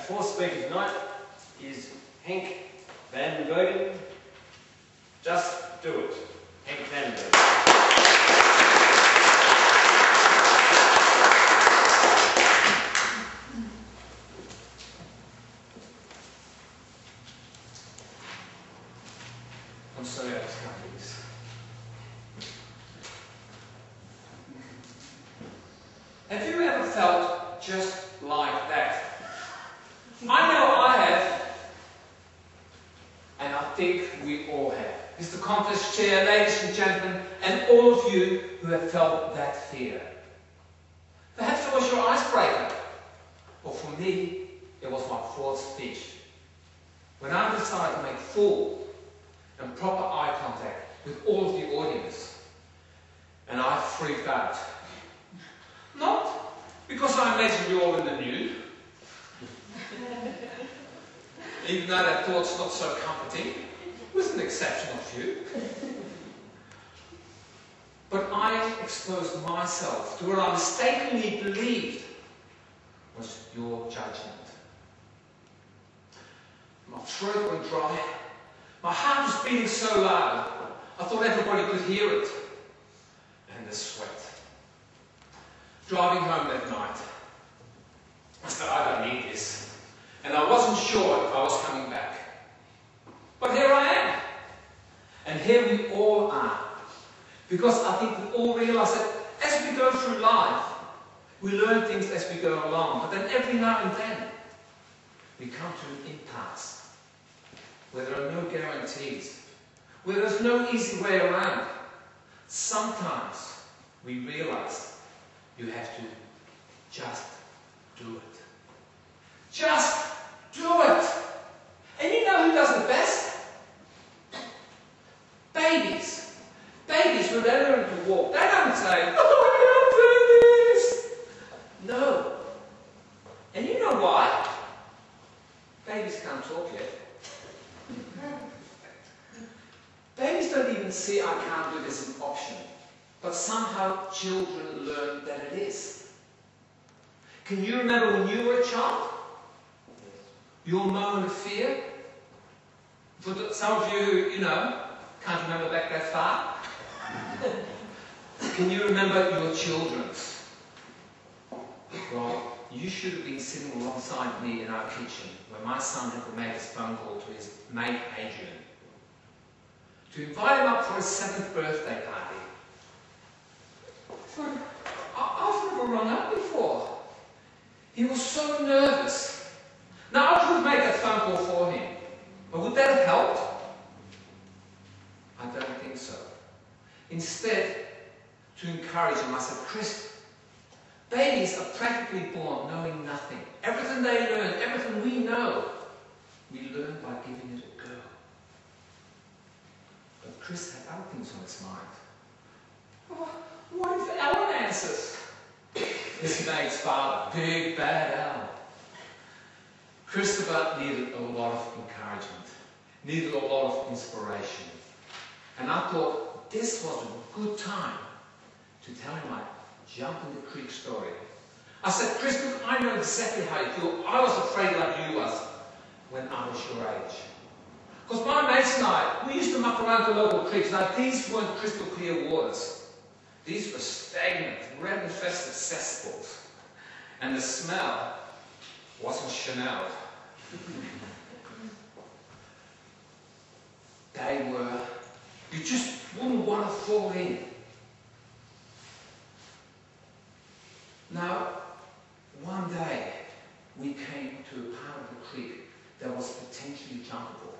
fourth speaker tonight is Henk van Bergen. Just do it. Henk van Bergen. I'm sorry I just can't do this. Have you ever felt just like that? I know I have, and I think we all have. Mr. Conference Chair, ladies and gentlemen, and all of you who have felt that fear. Perhaps it was your icebreaker, or for me, it was my fourth speech. When I decided to make full and proper eye contact with all of the audience, and I freaked out. Not because I imagine you all in the nude, even though that thought's not so comforting, with an exception of few. But I exposed myself to what I mistakenly believed was your judgment. My throat went dry. My heart was beating so loud, I thought everybody could hear it. And the sweat. Driving home that night, I said, I don't need this. And I wasn't sure if I was coming back. But here I am. And here we all are. Because I think we all realize that as we go through life, we learn things as we go along. But then every now and then, we come to an impasse where there are no guarantees, where there's no easy way around. Sometimes we realize you have to just do it. Just do it! And you know who does it best? Babies. Babies, when they learn to walk, they don't say, oh, I can't do this. No. And you know why? Babies can't talk yet. Babies don't even see I can't do this as an option. But somehow children learn that it is. Can you remember when you were a child? Your moment of fear? For some of you, can't remember back that far. Can you remember your children's? Well, you should have been sitting alongside me in our kitchen when my son had to make his phone call to his mate Adrian to invite him up for his 7th birthday party. I've never run up before. He was so nervous. Now, I could make that phone call for him, but would that have helped? I don't think so. Instead, to encourage him, I said, Chris, babies are practically born knowing nothing. Everything they learn, everything we know, we learn by giving it a go. But Chris had other things on his mind. What if Alan answers? His mate's father, big bad Alan. Christopher needed a lot of encouragement, needed a lot of inspiration. And I thought this was a good time to tell him my jump in the creek story. I said, Christopher, I know exactly how you feel. I was afraid like you was when I was your age. Because my mates and I, we used to muck around the local creeks. Now, these weren't crystal clear waters. These were stagnant, rat-infested cesspools. And the smell wasn't Chanel. They were, you just wouldn't want to fall in. Now, one day, we came to a part of the creek that was potentially jumpable.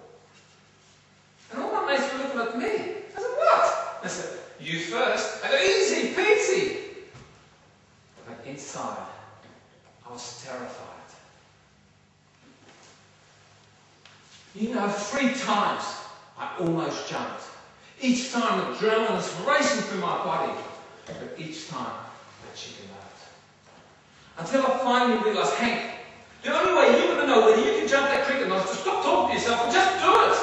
And all my mates were looking at me. I said, what? I said, you first. I go, easy peasy. But inside, I was terrified. 3 times I almost jumped. Each time the adrenaline was racing through my body. But each time I chickened out. Until I finally realized, Hank, the only way you're going to know whether you can jump that creek or not is to stop talking to yourself and just do it.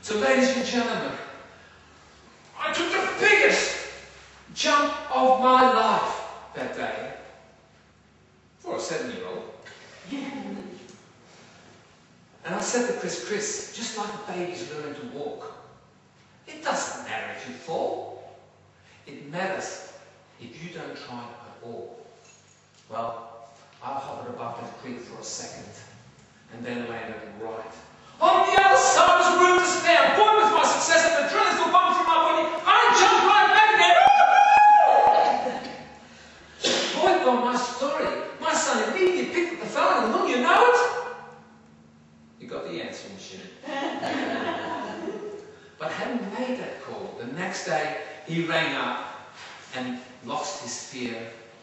So ladies and gentlemen, I took the biggest jump of my life that day. For a 7-year-old. I said to Chris, just like babies learning to walk, it doesn't matter if you fall. It matters if you don't try at all. Well, I hovered above that creek for a second and then landed right on the other side was room to spare. Boy, was my success, and the adrenaline still bumping through my body. I jumped right back there. Boy, got my story. My son immediately picked up the phone, and wouldn't you know it? You got the answering machine. But having made that call, the next day he rang up and lost his fear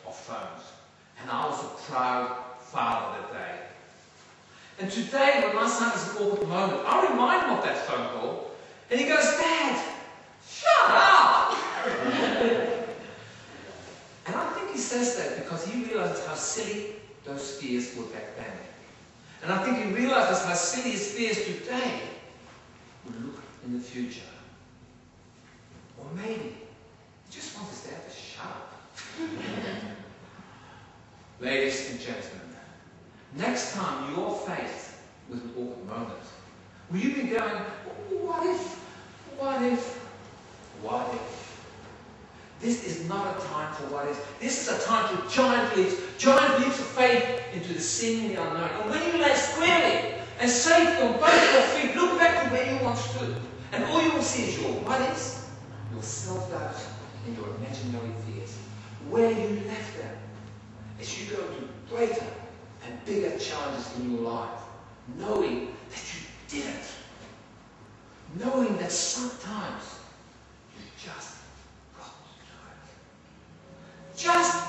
of phones. And I was a proud father that day. And today, when my son has an awkward moment, I remind him of that phone call, and he goes, "Dad, shut up!" And I think he says that because he realizes how silly those fears were back then. And I think he realizes how silly his fears today would look in the future. Or maybe he just wants his dad to shut up. Ladies and gentlemen, next time you're faced with an awkward moment, will you be going, what if, what if, what if? This is not a time for what if. This is a time for giant leaps of faith into the seemingly unknown. And when you land squarely and safe on both your feet, look back to where you once stood. And all you will see is your what ifs, your self-doubt, and your imaginary fears. Where you left them as you go to greater and bigger challenges in your life, knowing that you did it. Knowing that sometimes you just got to do it. Just